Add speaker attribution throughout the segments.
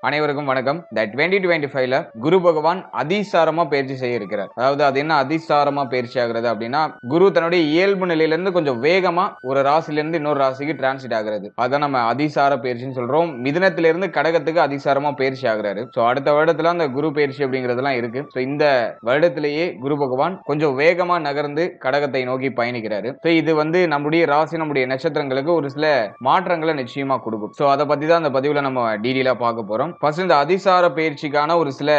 Speaker 1: அனைவருக்கும் வணக்கம். இந்த 2025ல குரு பகவான் அதிசாரமா பயிற்சி செய்ய இருக்கிறார். அதாவது அது என்ன அதிசாரமா பயிற்சி ஆகிறது அப்படின்னா, குரு தன்னுடைய இயல்பு நிலையிலிருந்து கொஞ்சம் வேகமா ஒரு ராசியிலிருந்து இன்னொரு ராசிக்கு டிரான்சிட் ஆகிறது. அதான் நம்ம அதிசார பயிற்சின்னு சொல்றோம். மிதுனத்திலிருந்து கடகத்துக்கு அதிசாரமா பயிற்சி ஆகிறாரு. சோ அடுத்த வருடத்துல அந்த குரு பயிற்சி அப்படிங்கிறதெல்லாம் இருக்கு. சோ இந்த வருடத்திலேயே குரு பகவான் கொஞ்சம் வேகமா நகர்ந்து கடகத்தை நோக்கி பயணிக்கிறாரு. சோ இது வந்து நம்முடைய ராசி, நம்முடைய நட்சத்திரங்களுக்கு ஒரு சில மாற்றங்களை நிச்சயமா கொடுக்கும். சோ அதை பத்தி தான் அந்த பதிவுல நம்ம டீடெயிலா பார்க்க போறோம். ஃபர்ஸ்ட் இந்த அதிசார பயிற்சிக்கான ஒரு சில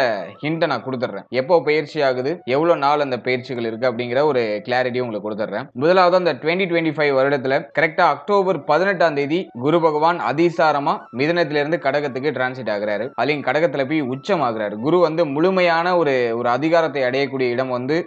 Speaker 1: ஹிண்ட் நான் கொடுத்துறேன். எப்போ பயிற்சி ஆகுது, எவ்வளவு நாள் அந்த பயிற்சிகள் இருக்கு அப்படிங்கிற ஒரு கிளாரிட்டி உங்களுக்கு கொடுத்துறேன். முதலாவது அந்த 2025 வருடத்துல கரெக்டா அக்டோபர் 18ஆம் தேதி குரு பகவான் அதிசாரமா மிதுனத்திலிருந்து கடகத்துக்கு டிரான்சிட் ஆகிறாரு. அதுலயும் கடகத்துல போய் உச்சம் ஆகிறாரு. குரு வந்து முழுமையான ஒரு அதிகாரத்தை அடையக்கூடிய இடம் வந்து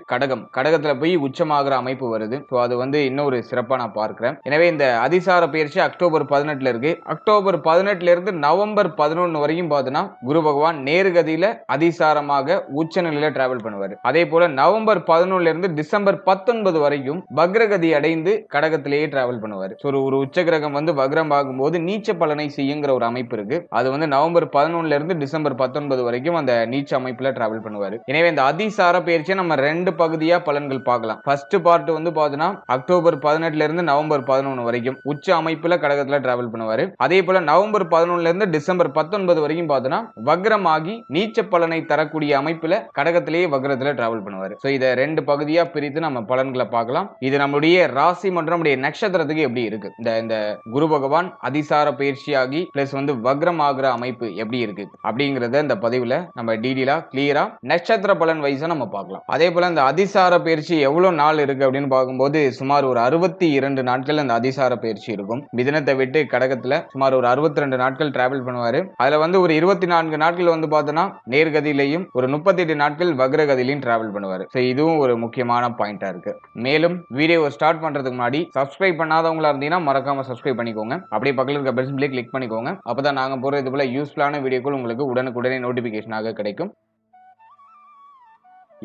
Speaker 1: கடகத்துல போய் உச்சமாகிற அமைப்பு வருது. ஸோ அது வந்து இன்னொரு சிறப்பா நான் பார்க்கிறேன். எனவே இந்த அதிசார பயிற்சி அக்டோபர் 18ல இருக்கு. அக்டோபர் 18ல இருந்து நவம்பர் 11 வரைக்கும் குரு பகவான் நேர்கதியில அதிசாரமாக உச்ச நிலையில டிராவல் பண்ணுவார். அதே போல நவம்பர் 11ல இருந்து டிசம்பர் 19 வரைக்கும் வக்ரகதி அடைந்து கடகத்திலேயே டிராவல் பண்ணுவார். ஒரு உச்ச கிரகம் வந்து வக்ரம் ஆகும்போது நீச்ச பலனை செய்யுங்கிற ஒரு அமைப்பு இருக்கு. அது வந்து நவம்பர் 11ல இருந்து டிசம்பர் 19 வரைக்கும் அந்த நீச்ச அமைப்புல டிராவல் பண்ணுவார். எனவே இந்த அதிசார பயிற்சியை நம்ம ரெண்டு பகுதியா பலன்கள் பார்க்கலாம். ஃபர்ஸ்ட் பார்ட் வந்து பாத்தீங்கன்னா அக்டோபர் 18ல இருந்து நவம்பர் 11 வரைக்கும் உச்ச அமைப்புல கடகத்துல டிராவல் பண்ணுவாரு. அதே போல நவம்பர் 11ல இருந்து டிசம்பர் 19 வரைக்கும் வக்ரமாகி நீச்ச பலனை தரக்கூடிய அமைப்புல கடகத்திலேயே வக்ரத்துல டிராவல் பண்ணுவாரு. சோ இத ரெண்டு பகுதியா பிரித்து நம்ம பலன்களை பார்க்கலாம். இது நம்முடைய ராசி மற்றும் நம்முடைய நட்சத்திரத்துக்கு எப்படி இருக்கு, இந்த குரு பகவான் அதிசார பயிற்சியாகி பிளஸ் வந்து வக்ரம் ஆகிற அமைப்பு எப்படி இருக்கு அப்படிங்கறத இந்த பதிவுல நம்ம டீடெயிலா கிளியரா நட்சத்திர பலன் வைஸா நம்ம பார்க்கலாம். அதே போல இந்த அதிசார பயிற்சி எவ்வளவு நாள் இருக்கு அப்படின்னு பார்க்கும்போது சுமார் ஒரு 62 நாட்கள் இந்த அதிசார பயிற்சி இருக்கும். மிதுனத்தை விட்டு கடகத்துல சுமார் ஒரு 62 நாட்கள் டிராவல் பண்ணுவாரு. அதுல வந்து ஒரு 24 நாட்கள் வந்து பார்த்தோன்னா நேர்கதியிலையும் ஒரு 38 நாட்கள் வக்ரகதியிலையும் டிராவல் பண்ணுவார். ஸோ இதுவும் ஒரு முக்கியமான பாயிண்டா இருக்கு. மேலும் வீடியோ ஸ்டார்ட் பண்றதுக்கு முன்னாடி சப்ஸ்கிரைப் பண்ணாதவங்களா இருந்தீங்கன்னா மறக்காம சப்ஸ்கிரைப் பண்ணிக்கோங்க. அப்படியே பக்கத்தில் இருக்க பெல் சிம்பிளை கிளிக் பண்ணிக்கோங்க. அப்பதான் நாங்க போற இது போல யூஸ்ஃபுல்லான வீடியோக்கள் உங்களுக்கு உடனுக்குடனே நோட்டிபிகேஷனாக கிடைக்கும்.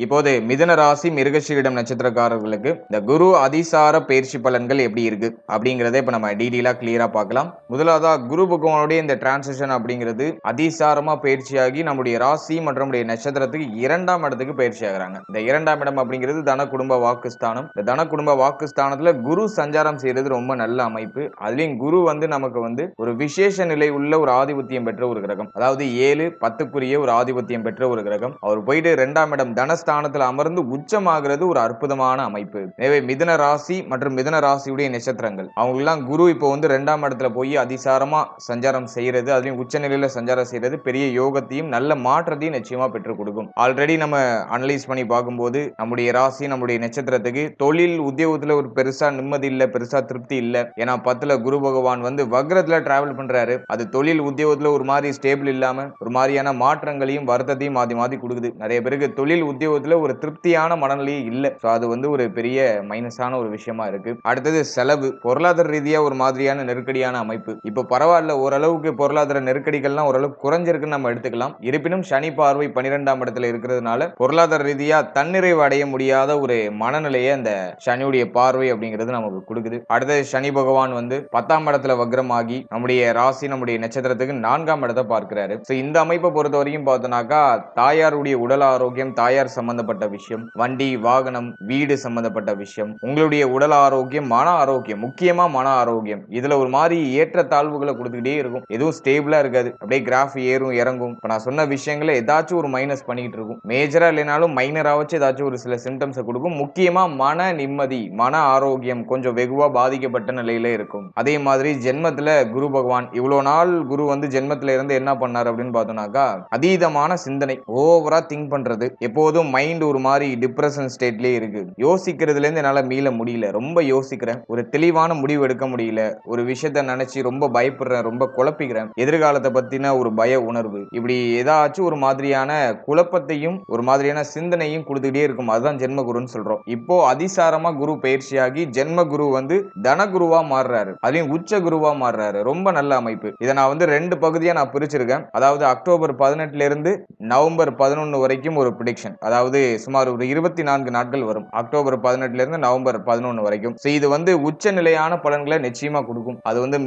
Speaker 1: இப்போது மிதுன ராசி மிருகசீரிடம் நட்சத்திரக்காரர்களுக்கு இந்த குரு அதிசார பயிற்சி பலன்கள் எப்படி இருக்கு அப்படிங்கறத இப்ப நம்ம டீடெயிலா கிளியரா பார்க்கலாம். முதலாவதா குரு பகவானுடைய இந்த டிரான்சிஷன் அப்படிங்கிறது அதிசாரமா பயிற்சியாகி நம்முடைய ராசி மற்றும் நம்முடைய நட்சத்திரத்துக்கு 2ஆம் இடத்துக்கு பயிற்சி ஆகிறாங்க. இந்த 2ஆம் இடம் அப்படிங்கிறது தன குடும்ப வாக்குஸ்தானம். இந்த தன குடும்ப வாக்குஸ்தானத்துல குரு சஞ்சாரம் செய்யறது ரொம்ப நல்ல அமைப்பு. அதுலயும் குரு வந்து நமக்கு வந்து ஒரு விசேஷ நிலை உள்ள ஒரு ஆதிபத்தியம் பெற்ற ஒரு கிரகம். அதாவது 7, 10க்குரிய ஒரு ஆதிபத்தியம் பெற்ற ஒரு கிரகம். அவர் போயிட்டு 2ஆம் இடம் தனஸ்தானத்தில் அமர்ந்து உச்சமாகிறது ஒரு அற்புதமான அமைப்பு. எனவே மிதுன ராசி மற்றும் மிதுன ராசியுடைய நட்சத்திரங்கள் அவங்கெல்லாம் குரு இப்போ வந்து 2ஆம் இடத்துல போய் அதிசாரமா சஞ்சாரம் செய்யறது, அதுலயும் உச்ச நிலையில சஞ்சாரம் செய்யறது பெரிய யோகத்தையும் நல்ல மாற்றத்தையும் நிச்சயமா பெற்றுக் கொடுக்கும். ஆல்ரெடி நம்ம அனலைஸ் பண்ணி பார்க்கும்போது நம்முடைய ராசி நம்முடைய நட்சத்திரத்துக்கு தொழில் உத்தியோகத்துல ஒரு பெருசா நிம்மதி இல்ல, பெருசா திருப்தி இல்ல. ஏன்னா 10ல குரு பகவான் வந்து வக்ரத்துல டிராவல் பண்றாரு. அது தொழில் உத்தியோகத்துல ஒரு மாதிரி ஸ்டேபிள் இல்லாம ஒரு மாதிரியான மாற்றங்களையும் வருத்தத்தையும் மாத்தி மாத்தி கொடுக்குது. நிறைய பேருக்கு தொழில் உத்தியோகத்துல ஒரு திருப்தியான மனநிலையே இல்ல. அது வந்து ஒரு பெரிய மைனஸான ஒரு விஷயமா இருக்கு. அடுத்தது செலவு, பொருளாதார ரீதியா ஒரு மாதிரியான நெருக்கடியான அமைப்பு. இப்ப பரவாயில்ல, ஓரளவுக்கு பொருளாதார நெருக்கடிகள்லாம் ஓரளவுக்கு குறைஞ்சிருக்குன்னு நம்ம எடுத்துக்கலாம். இருப்பினும் சனி பார்வை 12ஆம் இடத்துல இருக்கிறதுனால பொருளாதார ரீதியா தன்னிறைவு அடைய முடியாத ஒரு மனநிலையை அந்த சனியுடைய பார்வை அப்படிங்கிறது நமக்கு கொடுக்குது. அடுத்தது சனி பகவான் வந்து 10ஆம் இடத்துல வக்ரமாகி நம்முடைய ராசி நம்முடைய நட்சத்திரத்துக்கு 4ஆம் இடத்தை பார்க்கிறாரு. இந்த அமைப்பை பொறுத்த வரைக்கும் பார்த்தோம்னாக்கா தாயாருடைய உடல் ஆரோக்கியம், தாயார் சம்பந்தப்பட்ட விஷயம், வண்டி வாகனம் வீடு சம்பந்தப்பட்ட விஷயம், உங்களுடைய உடல் ஆரோக்கியம், மன ஆரோக்கியம், முக்கியமா மன ஆரோக்கியம், இதுல ஒரு மாதிரி ஏற்ற தாழ்வுகளை கொடுத்துக்கிட்டே இருக்கும். எதுவும் ஸ்டேபிளா இருக்காது. அப்படியே கிராஃப் ஏறும் இறங்கும். இப்ப நான் சொன்ன விஷயங்களை ஏதாச்சும் ஒரு மைனஸ் பண்ணிட்டு இருக்கும். மேஜரா இல்லைனாலும் மைனரா வச்சு ஏதாச்சும் ஒரு சில சிம்டம்ஸ் கொடுக்கும். முக்கியமா மன நிம்மதி, மன ஆரோக்கியம் கொஞ்சம் வெகுவா பாதிக்கப்பட்ட நிலையில இருக்கும். அதே மாதிரி ஜென்மத்துல குரு பகவான் இவ்வளவு நாள் குரு வந்து ஜென்மத்துல இருந்து என்ன பண்ணாரு அப்படின்னு பார்த்தோம்னாக்கா அதீதமான சிந்தனை, ஓவரா திங்க் பண்றது, எப்போதும் மைண்ட் ஒரு மாதிரி டிப்ரெஷன் ஸ்டேட்லயே இருக்கு. யோசிக்கிறதுல இருந்து என்னால மீள முடியல, ரொம்ப யோசிக்கிறேன், ஒரு தெளிவான முடிவு எடுக்க முடியல, ஒரு விஷயத்த நினைச்சு ரொம்ப பயப்படுறேன், ரொம்ப குழப்பிக்கிறேன், எதிர்காலத்தை பத்தின ஒரு பய உணர்வு, இப்படி ஏதாச்சும் ஒரு மாதிரியான குழப்பத்தையும் ஒரு மாதிரியான சிந்தனையும் கொடுத்துக்கிட்டே இருக்கும். அதுதான் ஜென்ம குருன்னு சொல்றோம். இப்போ அதிசாரமா குரு பயிற்சியாகி ஜென்ம குரு வந்து தனகுருவா மாறுறாரு, அதையும் உச்ச குருவா மாறுறாரு. ரொம்ப நல்ல அமைப்பு. இதை நான் வந்து ரெண்டு பகுதியா நான் பிரிச்சிருக்கேன். அதாவது அக்டோபர் 18ல இருந்து நவம்பர் 11 வரைக்கும் ஒரு ப்ரெடிக்ஷன், அதாவது அதாவது சுமார் ஒரு 24 நாட்கள் வரும். அக்டோபர் 18 இருந்து நவம்பர் 11 வரைக்கும். இது வந்து உச்ச நிலையான பலன்களை நிச்சயமா கொடுக்கும். அது வந்து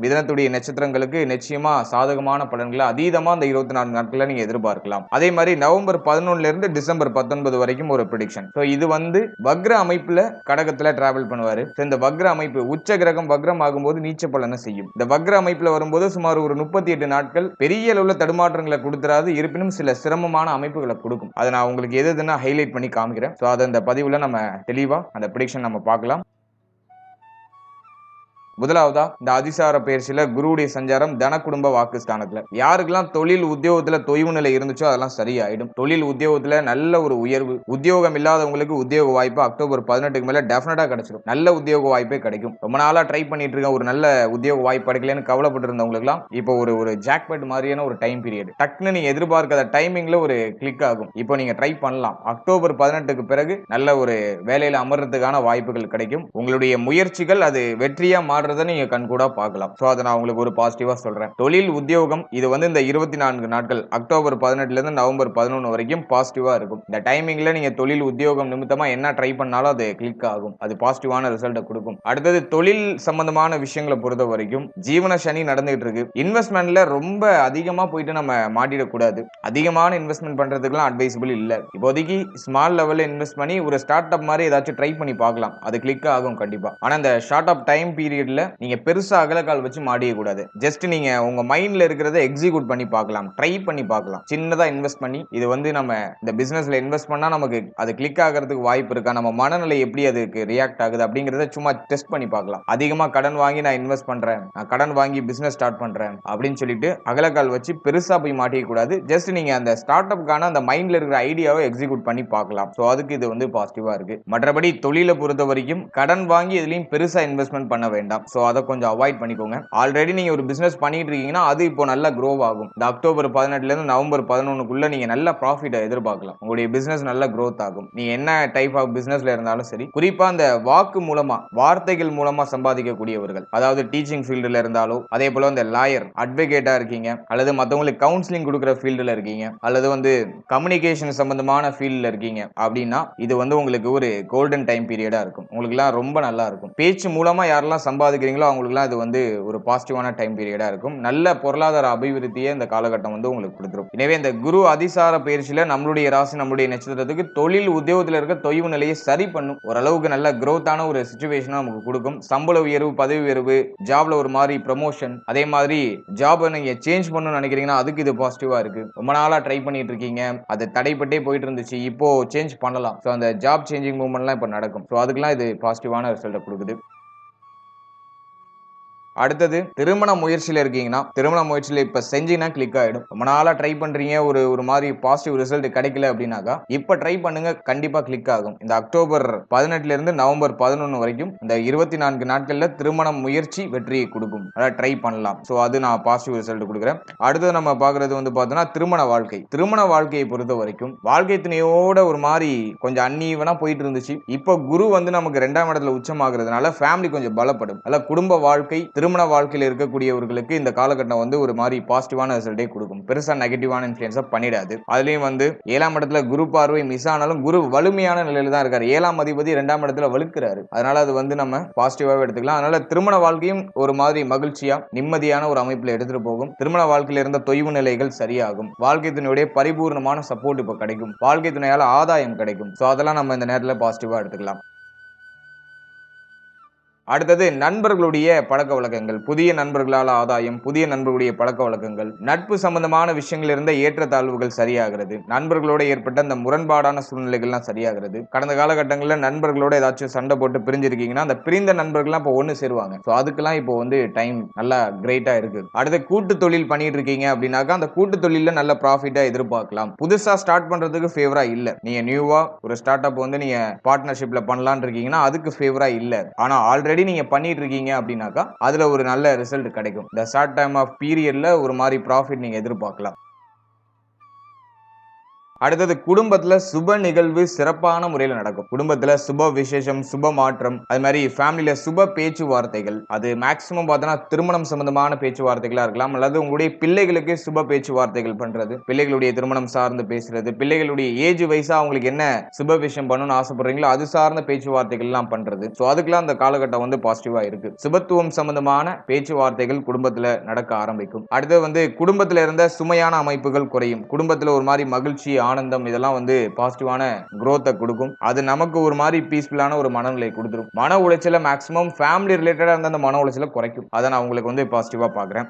Speaker 1: மிதனத்துடைய நட்சத்திரங்களுக்கு நிச்சயமா சாதகமான பலன்களை அதீதமா அந்த 24 நாட்கள்ல நீங்க எதிர்பார்க்கலாம். அதே மாதிரி நவம்பர் 11 இருந்து டிசம்பர் 19 வரைக்கும் ஒரு ப்ரெடிக்ஷன். இது வந்து வக்ர அமைப்புல கடகத்துல டிராவல் பண்ணுவாரு. இந்த வக்ர அமைப்பு உச்ச கிரகம் வக்ரம் ஆகும்போது நீச்ச பலனை செய்யும். இந்த வக்ர அமைப்புல வரும்போது சுமார் ஒரு 38 நாட்கள் பெரிய அளவுல தடுமாற்றங்களை கொடுத்துறாது, இருப்பினும் சில சிரமமான அமைப்புகளை கொடுக்கும். அதை நான் உங்களுக்கு எதுன்னா ஹைலைட் பண்ணி காமிக்கிறேன். அதை இந்த பதிவுல நம்ம தெளிவா அந்த ப்ரெடிக்ஷன் நம்ம பார்க்கலாம். முதலாவதா இந்த அதிசார பயிற்சியில குருவுடைய சஞ்சாரம் தன குடும்ப வாக்குஸ்தானத்துல யாருக்கெல்லாம் தொழில் உத்தியோகத்துல தொய்வு நிலை இருந்துச்சோ அதெல்லாம் சரியாயிடும். தொழில் உத்தியோகத்துல நல்ல ஒரு உயர்வு, உத்தியோகம் இல்லாதவங்களுக்கு உத்தியோக வாய்ப்பு அக்டோபர் 18க்கு மேல டெஃபினட்டா கிடைச்சிடும். நல்ல உத்தியோக வாய்ப்பே கிடைக்கும். ரொம்ப நாளா ட்ரை பண்ணிட்டு இருக்க ஒரு நல்ல உத்தியோக வாய்ப்பு கிடைக்கலன்னு கவலைப்பட்டு இருந்தவங்களுக்கு இப்போ ஒரு ஜாக்பேட் மாதிரியான ஒரு டைம் பீரியட் டக்குன்னு நீங்க எதிர்பார்க்காத டைமிங்ல ஒரு கிளிக் ஆகும். இப்போ நீங்க ட்ரை பண்ணலாம். அக்டோபர் 18க்கு பிறகு நல்ல ஒரு வேலையில அமர்றதுக்கான வாய்ப்புகள் கிடைக்கும். உங்களுடைய முயற்சிகள் அது வெற்றியா மாற நீங்க கண்கூடா பார்க்கலாம். அதை நான் உங்களுக்கு ஒரு பாசிட்டிவா சொல்றேன். தொழில் உத்தியோகம் இது வந்து இந்த 24 நாட்கள் அக்டோபர் 18 இருந்து நவம்பர் 11 வரைக்கும் பாசிட்டிவா இருக்கும். இந்த டைமிங்ல நீங்க தொழில் உத்தியோகம் நிமித்தமா என்ன ட்ரை பண்ணாலும் அது கிளிக் ஆகும். அது பாசிட்டிவான ரிசல்ட் கொடுக்கும். அடுத்தது தொழில் சம்பந்தமான விஷயங்களை பொறுத்த வரைக்கும் ஜீவன சனி நடந்துகிட்டு இருக்கு. இன்வெஸ்ட்மெண்ட்ல ரொம்ப அதிகமா போயிட்டு நம்ம மாட்டிடக்கூடாது. அதிகமான இன்வெஸ்ட்மெண்ட் பண்றதுக்குலாம் அட்வைசபிள் இல்ல. இப்போதைக்கு ஸ்மால் லெவல்ல இன்வெஸ்ட் பண்ணி ஒரு ஸ்டார்ட் அப் மாதிரி ஏதாச்சும் ட்ரை பண்ணி பார்க்கலாம். அது கிளிக் ஆகும் கண்டிப்பா. ஆனா இந்த ஷார்ட் அப் டைம் பீரியட்ல நீங்க பெருசா அகலக்கால் வச்சு மாட்டிய கூடாது. ஜஸ்ட் நீங்க உங்க மைண்ட்ல இருக்கிறத எக்ஸிக்யூட் பண்ணி பார்க்கலாம், ட்ரை பண்ணி பார்க்கலாம். சின்னதா இன்வெஸ்ட் பண்ணி இது வந்து நம்ம இந்த பிசினஸ்ல இன்வெஸ்ட் பண்ணா நமக்கு அது கிளிக் ஆகிறதுக்கு வாய்ப்பு இருக்கா, நம்ம மனநிலை எப்படி அதுக்கு ரியாக்ட் ஆகுது அப்படிங்கறத சும்மா டெஸ்ட் பண்ணி பார்க்கலாம். அதிகமா கடன் வாங்கி நான் இன்வெஸ்ட் பண்றேன், நான் கடன் வாங்கி பிசினஸ் ஸ்டார்ட் பண்றேன் அப்படின்னு சொல்லிட்டு அகலக்கால் வச்சு பெருசா போய் மாட்டிக்க கூடாது. ஜஸ்ட் நீங்க அந்த ஸ்டார்ட் அப்கான அந்த மைண்ட்ல இருக்கிற ஐடியாவை எக்ஸிக்யூட் பண்ணி பார்க்கலாம். அதுக்கு இது வந்து பாசிட்டிவா இருக்கு. மற்றபடி தொழிலை பொறுத்த வரைக்கும் கடன் வாங்கி எதுலயும் பெருசா இன்வெஸ்ட்மெண்ட் பண்ண வேண்டாம். அதை கொஞ்சம் அவாய்ட் பண்ணிக்கோங்க. ஆல்ரெடி நீங்க ஒரு பிசினஸ் பண்ணிட்டு இருக்கீங்கன்னா அது இப்போ நல்லா க்ரோ ஆகும். இந்த அக்டோபர் 18 இருந்து நவம்பர் 11க்குள்ள நீங்க நல்ல ப்ராஃபிட் எதிர்பார்க்கலாம். உங்களுடைய பிசினஸ் நல்ல growth ஆகும். நீங்க என்ன டைப் ஆஃப் பிசினஸ்ல இருந்தாலும் சரி, குறிப்பா அந்த வாக்கு மூலமா வார்த்தைகள் மூலமா சம்பாதிக்கக்கூடியவர்கள், அதாவது டீச்சிங் ஃபீல்டுல இருந்தாலோ, அதே போல இந்த லாயர் அட்வொகேட்டா இருக்கீங்க, அல்லது மத்தவங்களுக்கு கவுன்சிலிங் கொடுக்குற ஃபீல்டுல இருக்கீங்க, அல்லது வந்து கம்யூனிகேஷன் சம்பந்தமான ஃபீல்டுல இருக்கீங்க அப்படின்னா இது வந்து உங்களுக்கு ஒரு கோல்டன் டைம் பீரியடா இருக்கும். உங்களுக்கு எல்லாம் ரொம்ப நல்லா இருக்கும். பேச்சு மூலமா யாரெல்லாம் சம்பாதிக்கிறீங்களோ அவங்களுக்குலாம் இது வந்து ஒரு பாசிட்டிவான டைம் பீரியடா இருக்கும். நல்ல பொருளாதார அபிவிருத்தியை இந்த காலகட்டம் வந்து உங்களுக்கு கொடுத்துரும். எனவே இந்த குரு அதிசார பயிற்சியில நம்மளுடைய ராசி நம்மளுடைய நட்சத்திரத்துக்கு தொழில் உத்தியோகத்தில் இருக்க தொய்வு நிலையை சரி பண்ணும். ஓரளவுக்கு நல்ல growth-ஆன ஒரு சிச்சுவேஷனை நமக்கு கொடுக்கும். சம்பள உயர்வு, பதவி உயர்வு, ஜாப்ல ஒரு மாதிரி ப்ரமோஷன், அதே மாதிரி ஜாப் நீங்க சேஞ்ச் பண்ணணும்னு நினைக்கிறீங்கன்னா அதுக்கு இது பாசிட்டிவா இருக்கு. ரொம்ப நாளா ட்ரை பண்ணிட்டு இருக்கீங்க, அது தடைப்பட்டே போயிட்டு இருந்துச்சு, இப்போ சேஞ்ச் பண்ணலாம். அந்த ஜாப் சேஞ்சிங் மூவ்மெண்ட்லாம் இப்போ நடக்கும். அதுக்கெல்லாம் இது பாசிட்டிவான ரிசல்ட் கொடுக்குது. அடுத்தது திருமண முயற்சியில இருக்கீங்கன்னா திருமண முயற்சியில இப்ப செஞ்சீங்கன்னா கிளிக் ஆயிடும். ரொம்ப நாளா ட்ரை பண்றீங்க, ஒரு மாதிரி பாசிட்டிவ் ரிசல்ட் கிடைக்கல அப்படின்னாக்கா இப்ப ட்ரை பண்ணுங்க, கண்டிப்பா கிளிக் ஆகும். இந்த அக்டோபர் 18 இருந்து நவம்பர் 11 வரைக்கும் இந்த 24 நாட்கள்ல திருமண முயற்சி வெற்றியை கொடுக்கும். அதாவது ட்ரை பண்ணலாம். அது நான் பாசிட்டிவ் ரிசல்ட் கொடுக்குறேன். அடுத்தது நம்ம பாக்குறது வந்து பார்த்தோம்னா திருமண வாழ்க்கை. திருமண வாழ்க்கையை பொறுத்த வரைக்கும் வாழ்க்கை துணையோட ஒரு மாதிரி கொஞ்சம் அன்னீவனா போயிட்டு இருந்துச்சு. இப்போ குரு வந்து நமக்கு 2ஆம் இடத்துல உச்சமாகிறதுனால ஃபேமிலி கொஞ்சம் பலப்படும். அல்ல குடும்ப வாழ்க்கை திருமண வாழ்க்கையில் இருக்கக்கூடியவர்களுக்கு இந்த காலகட்டம் வந்து ஒரு மாதிரி பாசிட்டிவான ரிசல்ட்டே கொடுக்கும். பெருசா நெகட்டிவான இன்ஃப்ளூயன்ஸா பண்ணிடாது. அதுலயும் வந்து 7ஆம் இடத்துல குரு பார்வை மிஸ் ஆனாலும் குரு வலிமையான நிலையில தான் இருக்காரு. 7ஆம் அதிபதி 2ஆம் இடத்துல வலுக்கிறாரு. அதனால அது வந்து நம்ம பாசிட்டிவாவே எடுத்துக்கலாம். அதனால திருமண வாழ்க்கையும் ஒரு மாதிரி மகிழ்ச்சியா நிம்மதியான ஒரு அமைப்புல எடுத்துட்டு போகும். திருமண வாழ்க்கையில இருந்த தொய்வு நிலைகள் சரியாகும். வாழ்க்கை துணையுடைய பரிபூர்ணமான சப்போர்ட் இப்ப கிடைக்கும். வாழ்க்கை துணையால ஆதாயம் கிடைக்கும். அதெல்லாம் நம்ம இந்த நேரத்துல பாசிட்டிவா எடுத்துக்கலாம். அடுத்தது நண்பர்களுடைய பழக்க வழக்கங்கள். புதிய நண்பர்களால் ஆதாயம், புதிய நண்பர்களுடைய பழக்க வழக்கங்கள், நட்பு சம்பந்தமான விஷயங்கள் இருந்த ஏற்றத்தாழ்வுகள் சரியாகிறது. நண்பர்களோட ஏற்பட்ட அந்த முரண்பாடான சூழ்நிலைகள்லாம் சரியாகிறது. கடந்த காலகட்டங்களில் நண்பர்களோட ஏதாச்சும் சண்டை போட்டு பிரிஞ்சிருக்கீங்கன்னா அந்த பிரிந்த நண்பர்கள்லாம் இப்போ ஒன்று சேருவாங்க. அதுக்கெல்லாம் இப்போ வந்து டைம் நல்லா கிரேட்டா இருக்கு. அடுத்து கூட்டு தொழில் பண்ணிட்டு இருக்கீங்க அப்படின்னாக்கா அந்த கூட்டு தொழில நல்ல ப்ராஃபிட்டா எதிர்பார்க்கலாம். புதுசா ஸ்டார்ட் பண்றதுக்கு ஃபேவரா இல்ல. நீங்க நியூவா ஒரு ஸ்டார்ட் அப் வந்து நீங்க பார்ட்னர்ஷிப்ல பண்ணலாம்னு இருக்கீங்கன்னா அதுக்கு ஃபேவரா இல்ல. ஆனா ஆல்ரெடி நீங்க பண்ணிட்டு இருக்கீங்க அப்படின்னாக்கா அதுல ஒரு நல்ல ரிசல்ட் கிடைக்கும். இந்த ஷார்ட் டைம் ஆஃப் பீரியட்ல ஒரு மாதிரி ப்ராஃபிட் நீங்க எதிர்பார்க்கலாம். அடுத்தது குடும்பத்துல சுப நிகழ்வு சிறப்பான முறையில் நடக்கும். குடும்பத்துல சுப விசேஷம், சுப மாற்றம், அது மாதிரி ஃபேமிலியில சுப பேச்சுவார்த்தைகள், அது மேக்சிமம் பார்த்தோன்னா திருமணம் சம்பந்தமான பேச்சுவார்த்தைகளா இருக்கலாம், அல்லது உங்களுடைய பிள்ளைகளுக்கு சுப பேச்சுவார்த்தைகள் பண்றது, பிள்ளைகளுடைய திருமணம் சார்ந்து பேசுறது, பிள்ளைகளுடைய ஏஜ் வைஸா அவங்களுக்கு என்ன சுப விஷயம் பண்ணணும்னு ஆசைப்படுறீங்களோ அது சார்ந்த பேச்சுவார்த்தைகள் எல்லாம் பண்றது. சோ அதுக்கெல்லாம் அந்த காலகட்டம் வந்து பாசிட்டிவா இருக்கு. சுபத்துவம் சம்பந்தமான பேச்சுவார்த்தைகள் குடும்பத்துல நடக்க ஆரம்பிக்கும். அடுத்து வந்து குடும்பத்துல இருந்த சுமையான அமைப்புகள் குறையும். குடும்பத்துல ஒரு மாதிரி மகிழ்ச்சி, ஆனந்தம் இதெல்லாம் வந்து பாசிட்டிவான growth கொடுக்கும். அது நமக்கு ஒரு மாதிரி பீஸ்ஃபுல்லான ஒரு மனநிலை கொடுத்துரும். மன உளைச்சல மேக்ஸிமம் ஃபேமிலி ரிலேட்டடா இருந்த அந்த மன உளைச்சல குறைக்கும். அதை நான் உங்களுக்கு வந்து பாசிட்டிவா பாக்குறேன்.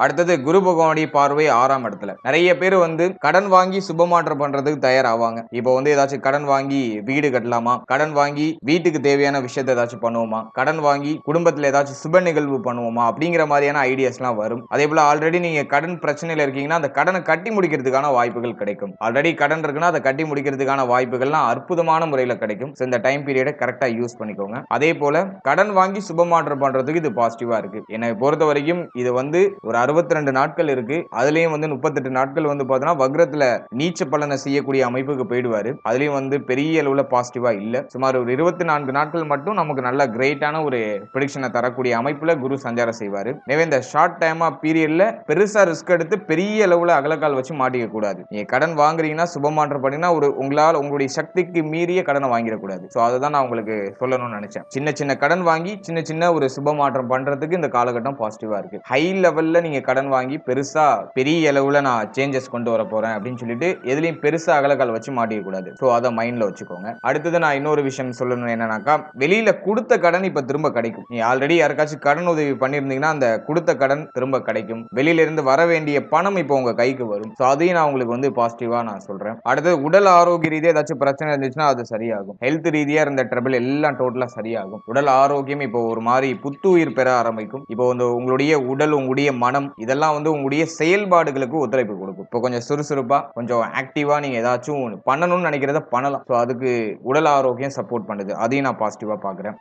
Speaker 1: அடுத்தது குரு பகவானுடைய பார்வை 6ஆம் இடத்துல. நிறைய பேர் வந்து கடன் வாங்கி சுபமாற்றம் பண்றதுக்கு தயாராவாங்க. இப்போ வந்து ஏதாச்சும் கடன் வாங்கி வீடு கட்டலாமா, கடன் வாங்கி வீட்டுக்கு தேவையான விஷயத்தை ஏதாச்சும் பண்ணுவோமா, கடன் வாங்கி குடும்பத்துல ஏதாச்சும் சுப நிகழ்வு பண்ணுவோமா அப்படிங்கிற மாதிரியான ஐடியாஸ்லாம் வரும். அதே போல ஆல்ரெடி நீங்க கடன் பிரச்சனையில இருக்கீங்கன்னா அந்த கடனை கட்டி முடிக்கிறதுக்கான வாய்ப்புகள் கிடைக்கும். ஆல்ரெடி கடன் இருக்குன்னா அதை கட்டி முடிக்கிறதுக்கான வாய்ப்புகள்லாம் அற்புதமான முறையில கிடைக்கும். இந்த டைம் பீரியடை கரெக்டா யூஸ் பண்ணிக்கோங்க. அதே போல கடன் வாங்கி சுபமாற்றம் பண்றதுக்கு இது பாசிட்டிவா இருக்கு. என்னை பொறுத்த வரைக்கும் இது வந்து ஒரு 62 நாட்கள் இருக்கு. அதுலயும் வந்து 38 நாட்கள் வந்து பார்த்தோன்னா வக்ரத்துல நீச்ச பலனை செய்யக்கூடிய அமைப்புக்கு போயிடுவாரு. அதுலயும் வந்து பெரிய அளவுல பாசிட்டிவா இல்ல. சுமார் ஒரு 24 நாட்கள் மட்டும் நமக்கு நல்ல கிரேட்டான ஒரு ப்ரெடிக்ஷனை தரக்கூடிய அமைப்புல குரு சஞ்சாரம் செய்வாரு. எனவே இந்த ஷார்ட் டைமா பீரியட்ல பெருசா ரிஸ்க் எடுத்து பெரிய அளவுல அகலக்கால் வச்சு மாட்டிக்க கூடாது. நீங்க கடன் வாங்குறீங்கன்னா சுபமாற்றம் பண்ணீங்கன்னா உங்களால் உங்களுடைய சக்திக்கு மீறிய கடனை வாங்கிடக்கூடாது. சோ அதுதான் நான் உங்களுக்கு சொல்லணும்னு நினைச்சேன். சின்ன சின்ன கடன் வாங்கி சின்ன சின்ன ஒரு சுபமாற்றம் பண்றதுக்கு இந்த காலகட்டம் பாசிட்டிவா இருக்கு. ஹை லெவல்ல நீங்க கடன் வாங்கி பெருசா பெரிய அளவுல நான் சேஞ்சஸ் கொண்டு வர போறேன் அப்படின்னு சொல்லிட்டு எதுலயும் பெருசா அகலக்கால் வச்சு மாட்டிக்க கூடாது. சோ அதை மைண்ட்ல வச்சுக்கோங்க. அடுத்தது நான் இன்னொரு விஷயம் சொல்லணும் என்னன்னாக்கா, வெளியில கொடுத்த கடன் இப்ப திரும்ப கிடைக்கும். நீ ஆல்ரெடி யாருக்காச்சும் கடன் உதவி பண்ணிருந்தீங்கன்னா அந்த கொடுத்த கடன் திரும்ப கிடைக்கும். வெளியில இருந்து வர வேண்டிய பணம் இப்போ உங்க கைக்கு வரும். சோ அதையும் நான் உங்களுக்கு வந்து பாசிட்டிவா நான் சொல்றேன். அடுத்தது உடல் ஆரோக்கிய ரீதியா ஏதாச்சும் பிரச்சனை இருந்துச்சுன்னா அது சரியாகும். ஹெல்த் ரீதியா இருந்த ட்ரபிள் எல்லாம் டோட்டலா சரியாகும். உடல் ஆரோக்கியம் இப்போ ஒரு மாதிரி புத்துயிர் பெற ஆரம்பிக்கும். இப்போ வந்து உங்களுடைய உடல், உங்களுடைய மனம் இதெல்லாம் வந்து உங்களுடைய செயல்பாடுகளுக்கு ஒத்துழைப்பு கொடுக்கும். இப்போ கொஞ்சம் சுறுசுறுப்பா, கொஞ்சம் ஆக்டிவா நீங்க ஏதாச்சும் பண்ணணும்னு நினைக்கிறத பண்ணலாம். ஸோ அதுக்கு உடல் ஆரோக்கியம் சப்போர்ட் பண்ணுது. அதையும் நான் பாசிட்டிவா பாக்குறேன்.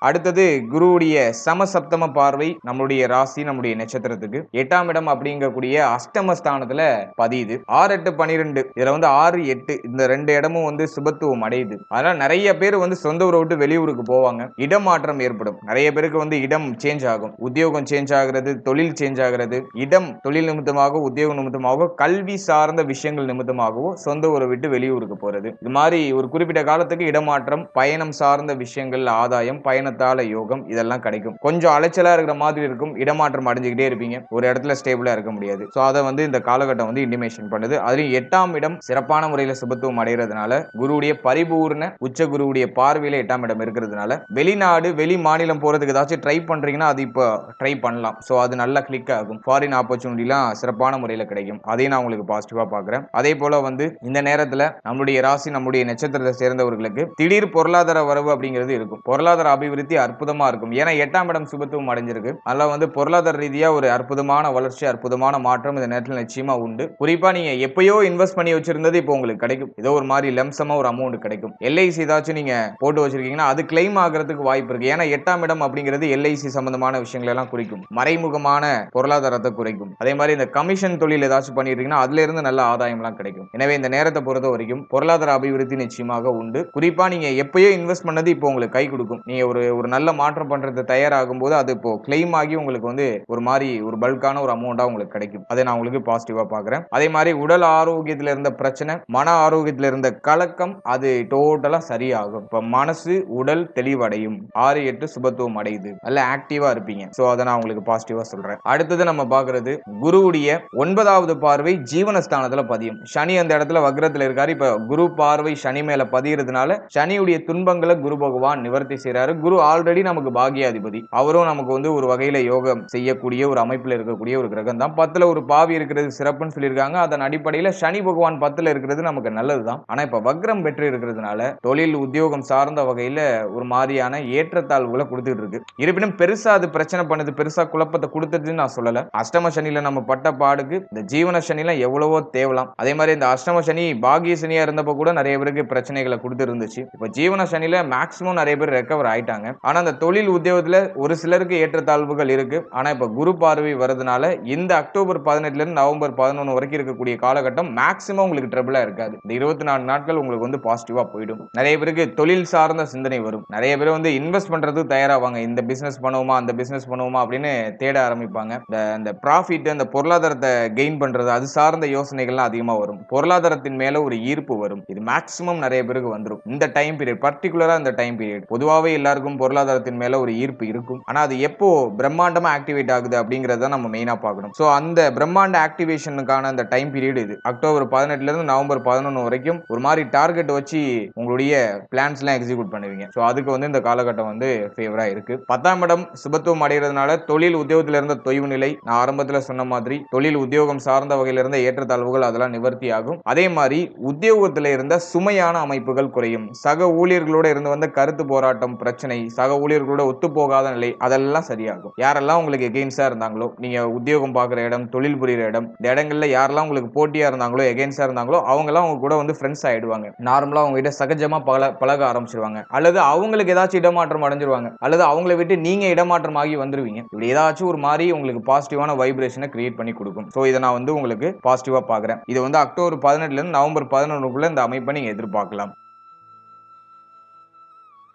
Speaker 1: அடுத்தது குருவுடைய சமசப்தம பார்வை நம்மளுடைய ராசி, நம்முடைய நட்சத்திரத்துக்கு 8ஆம் இடம் அப்படிங்கக்கூடிய அஷ்டமஸ்தானத்துல பதியுது. 6, 8, 12 இதுல வந்து 6, 8 இந்த 2 இடமும் வந்து சுபத்துவம் அடையுது. அதனால நிறைய பேர் வந்து சொந்த ஊரை விட்டு வெளியூருக்கு போவாங்க. இடமாற்றம் ஏற்படும். நிறைய பேருக்கு வந்து இடம் சேஞ்ச் ஆகும். உத்தியோகம் சேஞ்ச் ஆகிறது, தொழில் சேஞ்ச் ஆகிறது, இடம் தொழில் நிமித்தமாக, உத்தியோக நிமித்தமாக, கல்வி சார்ந்த விஷயங்கள் நிமித்தமாகவோ சொந்த ஊரை விட்டு வெளியூருக்கு போறது. இது மாதிரி ஒரு குறிப்பிட்ட காலத்துக்கு இடமாற்றம், பயணம் சார்ந்த விஷயங்கள், ஆதாயம், பயணத்தால யோகம் இதெல்லாம் கிடைக்கும். கொஞ்சம் அலைச்சலா இருக்கிற மாதிரி இருக்கும். இடமாற்றம் அடைஞ்சுக்கிட்டே இருப்பீங்க. ஒரு இடத்துல ஸ்டேபிளா இருக்க முடியாது. சோ அதை வந்து இந்த காலகட்டம் வந்து இண்டிமேஷன் பண்ணுது. அதுலயும் 8ஆம் இடம் சிறப்பான முறையில சுபத்துவம் அடைகிறதுனால, குருவுடைய பரிபூர்ண உச்ச குருவுடைய பார்வையில 8ஆம் இடம் இருக்கிறதுனால, வெளிநாடு வெளி மாநிலம் போறதுக்கு ஏதாச்சும் ட்ரை பண்றீங்கன்னா அது இப்போ ட்ரை பண்ணலாம். சோ அது நல்லா கிளிக் ஆகும். ஃபாரின் ஆப்பர்ச்சுனிட்டிலாம் சிறப்பான முறையில கிடைக்கும். அதையும் நான் உங்களுக்கு பாசிட்டிவா பாக்குறேன். அதே போல வந்து இந்த நேரத்துல நம்மளுடைய ராசி, நம்முடைய நட்சத்திரத்தை சேர்ந்தவர்களுக்கு திடீர் பொருளாதார வரவு அப்படிங்கிறது இருக்கும். பொருளாதார அபிவிருத்தி அற்புதமா இருக்கும். ஏன்னா 8ஆம் இடம் சுபத்துவம் அடைஞ்சிருக்கு. அதனால வந்து பொருளாதார ரீதியா ஒரு அற்புதமான வளர்ச்சி, அற்புதமான மாற்றம் இந்த நேரத்தில் நிச்சயமா உண்டு. குறிப்பா நீங்க எப்பயோ இன்வெஸ்ட் பண்ணி வச்சிருந்தது இப்போ உங்களுக்கு கிடைக்கும். ஏதோ ஒரு மாதிரி லம்சமா ஒரு அமௌண்ட் கிடைக்கும். எல்ஐசி ஏதாச்சும் நீங்க போட்டு வச்சிருக்கீங்கன்னா அது கிளைம் ஆகிறதுக்கு வாய்ப்பு இருக்கு. ஏன்னா 8ஆம் இடம் அப்படிங்கிறது எல்ஐசி சம்பந்தமான விஷயங்கள் எல்லாம் குறிக்கும். மறைமுகமான பொருளாதாரத்தை குறைக்கும். அதே மாதிரி இந்த கமிஷன் தொழில் ஏதாச்சும் பண்ணிருக்கீங்கன்னா அதுல இருந்து நல்ல ஆதாயம் எல்லாம் கிடைக்கும். எனவே இந்த நேரத்தை பொறுத்த வரைக்கும் பொருளாதார அபிவிருத்தி நிச்சயமாக உண்டு. குறிப்பா நீங்க எப்பயோ இன்வெஸ்ட் பண்ணது இப்போ உங்களுக்கு கை கொடுக்கும். நீங்க ஒரு நல்ல மாற்றம் பண்றது தயாராகும் போது அது இப்போ கிளைம் ஆகி உங்களுக்கு வந்து ஒரு மாதிரி ஒரு பல்கான ஒரு அமௌண்டா உங்களுக்கு கிடைக்கும். அதை நான் உங்களுக்கு பாசிட்டிவா பாக்குறேன். அதே மாதிரி உடல் ஆரோக்கியத்துல இருந்த பிரச்சனை, மன ஆரோக்கியத்துல இருந்த கலக்கம் அது டோட்டலா சரியாகும். இப்ப மனசு உடல் தெளிவடையும். 6, 8 சுபத்துவம் அடையுது. நல்ல ஆக்டிவா இருப்பீங்க. சோ அதை நான் உங்களுக்கு பாசிட்டிவா சொல்றேன். அடுத்தது நம்ம பாக்குறது குருவுடைய 9வது பார்வை ஜீவனஸ்தானத்துல பதியும். சனி அந்த இடத்துல வக்ரத்துல இருக்காரு. இப்ப குரு பார்வை சனி மேல பதியறதுனால சனியுடைய துன்பங்களை குரு பகவான் நிவர்த்தி செய்யறாரு. குரு ஆல்ரெடி நமக்கு பாகியாதிபதி. அவரும் நமக்கு வந்து ஒரு வகையில யோகம் செய்யக்கூடிய ஒரு அமைப்புல இருக்கக்கூடிய ஒரு கிரகம் தான். 10ல ஒரு பாவி இருக்கிறது சிறப்புன்னு சொல்லியிருக்காங்க. அதன் அடிப்படையில சனி பகவான் 10ல இருக்கிறது நமக்கு நல்லதுதான். ஆனா இப்ப வக்ரம் பெற்று இருக்கிறதுனால தொழில் உத்தியோகம் சார்ந்த வகையில ஒரு மாதிரியான ஏற்றத்தாழ்வுகளை கொடுத்துட்டு இருக்கு. இருப்பினும் பெருசா அது பிரச்சனை பண்ணுது, பெருசா குழப்பத்தை கொடுத்ததுன்னு நான் சொல்லல. அஷ்டம சனியில நம்ம பட்ட பாடுக்கு இந்த ஜீவன சனில எவ்வளவோ தேவலாம். அதே மாதிரி இந்த அஷ்டம சனி பாகிய சனியா இருந்தப்ப கூட நிறைய பேருக்கு பிரச்சனைகளை கொடுத்து இருந்துச்சு. இப்ப ஜீவன சனில மேக்சிமம் நிறைய பேர் ரெக்கவர் ஆயிட்டாங்க. இருப்பாங்க. ஆனா அந்த தொழில் உத்தியோகத்துல ஒரு சிலருக்கு ஏற்றத்தாழ்வுகள் இருக்கு. ஆனா இப்ப குரு பார்வை வரதுனால இந்த அக்டோபர் 18ல இருந்து நவம்பர் 11 வரைக்கும் இருக்கக்கூடிய காலகட்டம் மேக்ஸிமம் உங்களுக்கு ட்ரபிளா இருக்காது. இந்த 24 நாட்கள் உங்களுக்கு வந்து பாசிட்டிவா போயிடும். நிறைய பேருக்கு தொழில் சார்ந்த சிந்தனை வரும். நிறைய பேர் வந்து இன்வெஸ்ட் பண்றதுக்கு தயாராவாங்க. இந்த பிசினஸ் பண்ணுவோமா, அந்த பிசினஸ் பண்ணுவோமா அப்படின்னு தேட ஆரம்பிப்பாங்க. இந்த ப்ராஃபிட், அந்த பொருளாதாரத்தை கெயின் பண்றது அது சார்ந்த யோசனைகள்லாம் அதிகமா வரும். பொருளாதாரத்தின் மேல ஒரு ஈர்ப்பு வரும். இது மேக்ஸிமம் நிறைய பேருக்கு வந்துரும். இந்த டைம் பீரியட், பர்టిక్యులரா இந்த டைம் பீரியட் பொதுவாவே எல்லாருக்கும் பொருளாதாரத்தின் மேல ஒரு ஈர்ப்பு இருக்கும். ஆனா அது எப்போ பிரம்மாண்டமா ஆக்டிவேட் ஆகுது அப்படிங்கறத நம்ம மெயினா பார்க்கணும். சோ அந்த பிரம்மாண்ட ஆக்டிவேஷனுக்கான அந்த டைம் பீரியட் இது. அக்டோபர் 18ல இருந்து நவம்பர் 11 வரைக்கும் ஒரு மாதிரி டார்கெட் வச்சு உங்களுடைய பிளான்ஸ் எல்லாம் எக்ஸிக்யூட் பண்ணுவீங்க. சோ அதுக்கு வந்து இந்த காலகட்டம் வந்து ஃபேவரா இருக்கு. 10ஆம் இடம் சுபத்துவம் அடைகிறதுனால தொழில் உத்தியோகத்துல இருந்த தொய்வு நிலை, நான் ஆரம்பத்துல சொன்ன மாதிரி தொழில் உத்தியோகம் சார்ந்த வகையில இருந்த ஏற்றத்தாழ்வுகள் அதெல்லாம் நிவர்த்தி ஆகும். அதே மாதிரி உத்தியோகத்துல இருந்த சுமையான அமைப்புகள் குறையும். சக ஊழியர்களோட இருந்து வந்த கருத்து போராட்டம் பிரச்சனை, சக ஊழியர்களோட ஒத்து போகாத நிலை அதெல்லாம் சரியாகும். யாரெல்லாம் உங்களுக்கு எகெயின்ஸ்டா இருந்தாங்களோ, நீங்க உத்தியோகம் பார்க்குற இடம், தொழில் புரியுற இடம், இந்த இடங்கள்ல யாரெல்லாம் உங்களுக்கு போட்டியா இருந்தாங்களோ, எகெயின்ஸ்டா இருந்தாங்களோ அவங்க எல்லாம் உங்க கூட வந்து ஃப்ரெண்ட்ஸ் ஆயிடுவாங்க. நார்மலா அவங்க கிட்ட சகஜமா பழக ஆரம்பிச்சிருவாங்க. அல்லது அவங்களுக்கு ஏதாச்சும் இடமாற்றம் அடைஞ்சிருவாங்க. அல்லது அவங்கள விட்டு நீங்க இடமாற்றம் ஆகி வந்துருவீங்க. இப்படி ஏதாச்சும் ஒரு மாதிரி உங்களுக்கு பாசிட்டிவான வைப்ரேஷனை கிரியேட் பண்ணி கொடுக்கும். சோ இதை நான் வந்து உங்களுக்கு பாசிட்டிவா பாக்குறேன். இது வந்து அக்டோபர் 18ல இருந்து நவம்பர் 11க்குள்ள இந்த அமைப்பை நீங்க எதிர்பார்க்கலாம்.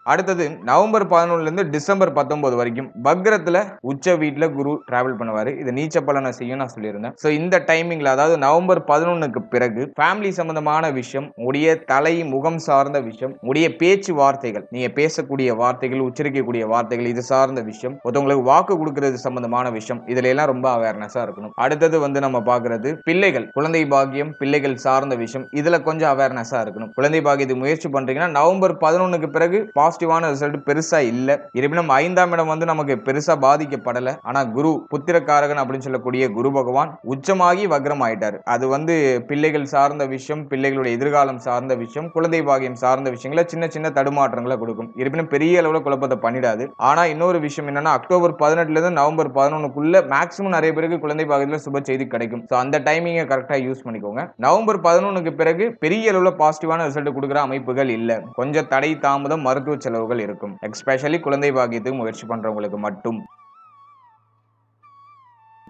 Speaker 1: அடுத்தது நவம்பர் 11ல இருந்து டிசம்பர் 19 வரைக்கும் வக்ரத்துல உச்ச வீட்டுல குரு டிராவல் பண்ணுவாரு. இது நீச்ச பலனை செய்யும் நான் சொல்லியிருந்தேன். சோ இந்த டைமிங்ல அதாவது நவம்பர் 11க்கு பிறகு ஃபேமிலி சம்பந்தமான விஷயம், உடைய தலை முகம் சார்ந்த விஷயம், உடைய பேச்சு வார்த்தைகள், நீங்க பேசக்கூடிய வார்த்தைகள், உச்சரிக்கக்கூடிய வார்த்தைகள் இது சார்ந்த விஷயம், ஒருத்தவங்களுக்கு வாக்கு கொடுக்கிறது சம்பந்தமான விஷயம், இதுல எல்லாம் ரொம்ப அவேர்னஸா இருக்கணும். அடுத்தது வந்து நம்ம பாக்குறது பிள்ளைகள், குழந்தை பாக்கியம், பிள்ளைகள் சார்ந்த விஷயம், இதுல கொஞ்சம் அவேர்னஸா இருக்கணும். குழந்தை பாக்கியத்துக்கு முயற்சி பண்றீங்கன்னா நவம்பர் 11க்கு பிறகு பாசிட்டிவான ரிசல்ட் பெருசா இல்ல. இருப்பினும் 5ஆம் இடம் வந்து நமக்கு பெருசா பாதிக்கப்படல. ஆனா குரு புத்திரக்காரகன் அப்படின்னு சொல்லக்கூடிய குரு பகவான் உச்சமாகி வக்ரம் ஆயிட்டாரு. அது வந்து பிள்ளைகள் சார்ந்த விஷயம், பிள்ளைகளுடைய எதிர்காலம் சார்ந்த விஷயம், குழந்தை பாகியம் சார்ந்த விஷயங்களை சின்ன சின்ன தடுமாற்றங்களை கொடுக்கும். இருப்பினும் பெரிய அளவுல குழப்பத்தை பண்ணிடாது. ஆனா இன்னொரு விஷயம் என்னன்னா அக்டோபர் 18ல இருந்து நவம்பர் 11க்குள்ள மேக்ஸிமம் நிறைய பேருக்கு குழந்தை பாகியத்துல சுப செய்தி கிடைக்கும். சோ அந்த டைமிங்கை கரெக்டா யூஸ் பண்ணிக்கோங்க. நவம்பர் 11க்கு பிறகு பெரிய அளவுல பாசிட்டிவான ரிசல்ட் கொடுக்குற அமைப்புகள் இல்ல. கொஞ்சம் தடை தாமதம் மருத்துவ செலவுகள் இருக்கும். எஸ்பெஷலி குழந்தை பாக்கியத்துக்கு முயற்சி பண்றவங்களுக்கு மட்டும்.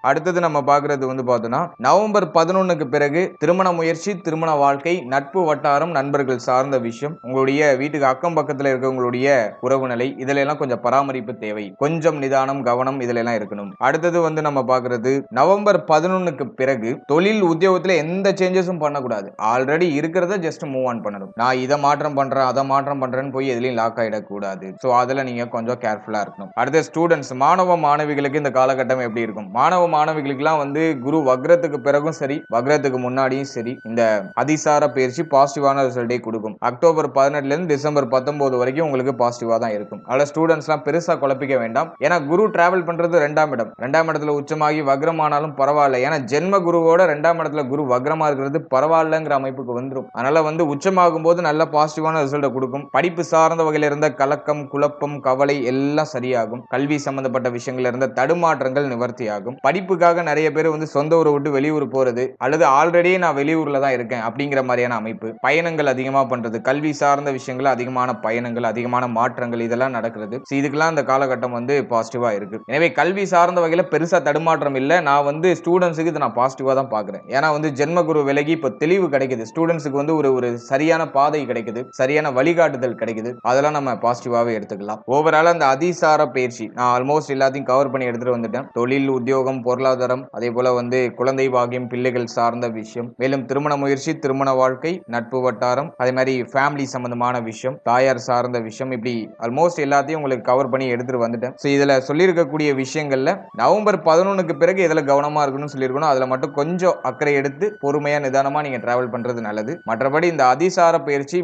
Speaker 1: அடுத்தது நம்ம பார்க்கிறது வந்து பார்த்தோம்னா நவம்பர் 11க்கு பிறகு திருமண முயற்சி, திருமண வாழ்க்கை, நட்பு வட்டாரம், நண்பர்கள் சார்ந்த விஷயம், உங்களுடைய வீட்டுக்கு அக்கம் பக்கத்தில் இருக்கவங்களுடைய உறவு நிலை, இதுல எல்லாம் கொஞ்சம் பராமரிப்பு தேவை. கொஞ்சம் நிதானம், கவனம் இதுல எல்லாம் இருக்கணும். அடுத்தது வந்து நம்ம பார்க்கிறது நவம்பர் 11க்கு பிறகு தொழில் உத்தியோகத்துல எந்த சேஞ்சஸும் பண்ணக்கூடாது. ஆல்ரெடி இருக்கிறத ஜஸ்ட் மூவ் ஆன் பண்ணணும். நான் இதை மாற்றம் பண்றேன், அதை மாற்றம் பண்றேன்னு போய் எதுலையும் லாக் ஆயிடக்கூடாது. ஸோ அதுல நீங்க கொஞ்சம் கேர்ஃபுல்லா இருக்கணும். அடுத்த ஸ்டூடெண்ட்ஸ், மாணவ மாணவிகளுக்கு இந்த காலகட்டம் எப்படி இருக்கும்? மாணவ மாணவிகளுக்கெல்லாம் வந்து குரு வக்ரத்துக்கு பிறகும் சரி, வக்ரத்துக்கு முன்னாடியும் சரி, இந்த அதிசார பயிற்சி பாசிட்டிவான ரிசல்ட்டை கொடுக்கும். அக்டோபர் 18ல இருந்து டிசம்பர் 19 வரைக்கும் உங்களுக்கு பாசிட்டிவா தான் இருக்கும். அதனால ஸ்டூடெண்ட்ஸ்லாம் பெருசா குழப்பிக்க வேண்டாம். ஏன்னா குரு டிராவல் பண்றது 2ஆம் இடம். 2ஆம் இடத்துல உச்சமாகி வக்ரமானாலும் பரவாயில்ல. ஏன்னா ஜென்ம குருவோட 2ஆம் இடத்துல குரு வக்ரமா இருக்கிறது பரவாயில்லங்கிற அமைப்புக்கு வந்துடும். அதனால வந்து உச்சமாகும் போது நல்ல பாசிட்டிவான ரிசல்ட்டை கொடுக்கும். படிப்பு சார்ந்த வகையில இருந்த கலக்கம், குழப்பம், கவலை எல்லாம் சரியாகும். கல்வி சம்பந்தப்பட்ட விஷயங்கள்ல இருந்த தடுமாற்றங்கள் நிவர்த்தி ஆகும். படிப்புக்காக நிறைய பேர் வந்து சொந்த ஊரை விட்டு வெளியூர் போறது, அல்லது ஆல்ரெடி நான் வெளியூர்ல தான் இருக்கேன் அப்படிங்கிற மாதிரியான அமைப்பு, பயணங்கள் அதிகமா பண்றது, கல்வி சார்ந்த விஷயங்கள் அதிகமான பயணங்கள், அதிகமான மாற்றங்கள் இதெல்லாம் நடக்கிறது. இதுக்கெல்லாம் இந்த காலகட்டம் வந்து பாசிட்டிவா இருக்கு. எனவே கல்வி சார்ந்த வகையில பெருசா தடுமாற்றம் இல்ல. நான் வந்து ஸ்டூடெண்ட்ஸுக்கு இதை நான் பாசிட்டிவா தான் பாக்குறேன். ஏன்னா வந்து ஜென்மகுரு விலகி இப்ப தெளிவு கிடைக்குது. ஸ்டூடெண்ட்ஸுக்கு வந்து ஒரு சரியான பாதை கிடைக்குது, சரியான வழிகாட்டுதல் கிடைக்குது. அதெல்லாம் நம்ம பாசிட்டிவாவே எடுத்துக்கலாம். ஓவரால் அந்த அதிசார பயிற்சி நான் ஆல்மோஸ்ட் எல்லாத்தையும் கவர் பண்ணி எடுத்துட்டு வந்துட்டேன். தொழில், உத்தியோகம், பொருளாதாரம், அதே போல வந்து குழந்தை பாகியம், பிள்ளைகள் சார்ந்த விஷயம், மேலும் திருமண முயற்சி, திருமண வாழ்க்கை, நட்பு வட்டாரம், அதே மாதிரி ஃபேமிலி சம்பந்தமான விஷயம், தாயார் சார்ந்த விஷயம், இப்படி ஆல்மோஸ்ட் எல்லாத்தையும் உங்களுக்கு கவர் பண்ணி எடுத்துட்டு வந்துட்டேன். ஸோ இதுல சொல்லியிருக்கக்கூடிய விஷயங்கள்ல நவம்பர் 11க்கு பிறகு எதுல கவனமா இருக்கணும்னு சொல்லியிருக்கணும். அதுல மட்டும் கொஞ்சம் அக்கறை எடுத்து பொறுமையா நிதானமா நீங்க டிராவல் பண்றது நல்லது. மற்றபடி இந்த அதிசார பயிற்சி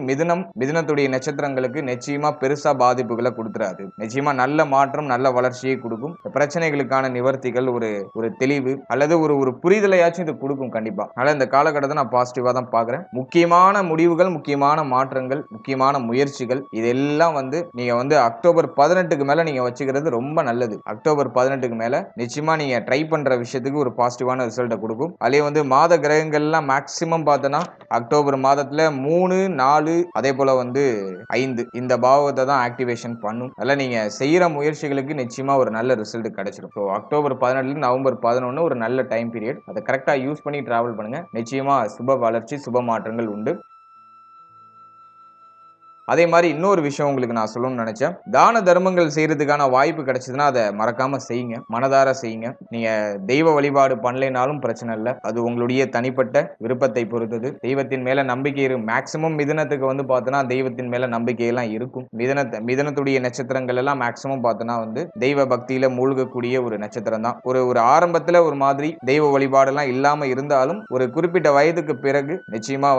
Speaker 1: மிதுனத்துடைய நட்சத்திரங்களுக்கு நிச்சயமா பெருசா பாதிப்புகளை கொடுத்துறாது. நிச்சயமா நல்ல மாற்றம், நல்ல வளர்ச்சியை கொடுக்கும். பிரச்சனைகளுக்கான நிவர்த்திகள், ஒரு ஒரு தெளிவு அல்லது ஒரு ஒரு புரிதலையாச்சும் இது கொடுக்கும் கண்டிப்பா. அதனால இந்த காலகட்டத்தை நான் பாசிட்டிவா தான் பாக்குறேன். முக்கியமான முடிவுகள், முக்கியமான மாற்றங்கள், முக்கியமான முயற்சிகள் இதெல்லாம் நீங்க அக்டோபர் 18க்கு மேல நீங்க வச்சுக்கிறது ரொம்ப நல்லது. அக்டோபர் 18க்கு மேல நிச்சயமா நீங்க ட்ரை பண்ற விஷயத்துக்கு ஒரு பாசிட்டிவான ரிசல்ட்டை கொடுக்கும். அதே மாத கிரகங்கள்லாம் மேக்சிமம் பார்த்தோன்னா அக்டோபர் மாதத்துல 3, 4 அதே போல 5 இந்த பாவத்தை தான் ஆக்டிவேஷன் பண்ணும். அதெல்லாம் நீங்க செய்யற முயற்சிகளுக்கு நிச்சயமா ஒரு நல்ல ரிசல்ட் கிடைச்சிடும். ஸோ அக்டோபர் 18 நவம்பர் 11 ஒரு நல்ல டைம் பீரியட். அதை கரெக்டா யூஸ் பண்ணி டிராவல் பண்ணுங்க. நிச்சயமா சுப வளர்ச்சி, சுப மாற்றங்கள் உண்டு. அதே மாதிரி இன்னொரு விஷயம் உங்களுக்கு நான் சொல்லணும்னு நினைச்சேன். தான தர்மங்கள் செய்யறதுக்கான வாய்ப்பு கிடைச்சதுன்னா அதை மறக்காம செய்யுங்க, மனதார செய்யுங்க. நீங்க தெய்வ வழிபாடு பண்ணலைனாலும் பிரச்சனை இல்லை, அது உங்களுடைய தனிப்பட்ட விருப்பத்தை பொறுத்தது. தெய்வத்தின் மேல நம்பிக்கை மேக்சிமம் மிதுனத்துக்கு பார்த்தோன்னா தெய்வத்தின் மேல நம்பிக்கையெல்லாம் இருக்கும். மிதுனத்துடைய நட்சத்திரங்கள் எல்லாம் மேக்சிமம் பார்த்தோன்னா தெய்வ பக்தியில மூழ்கக்கூடிய ஒரு நட்சத்திரம் தான். ஒரு ஆரம்பத்துல ஒரு மாதிரி தெய்வ வழிபாடெல்லாம் இல்லாம இருந்தாலும் ஒரு குறிப்பிட்ட வயதுக்கு பிறகு நிச்சயமா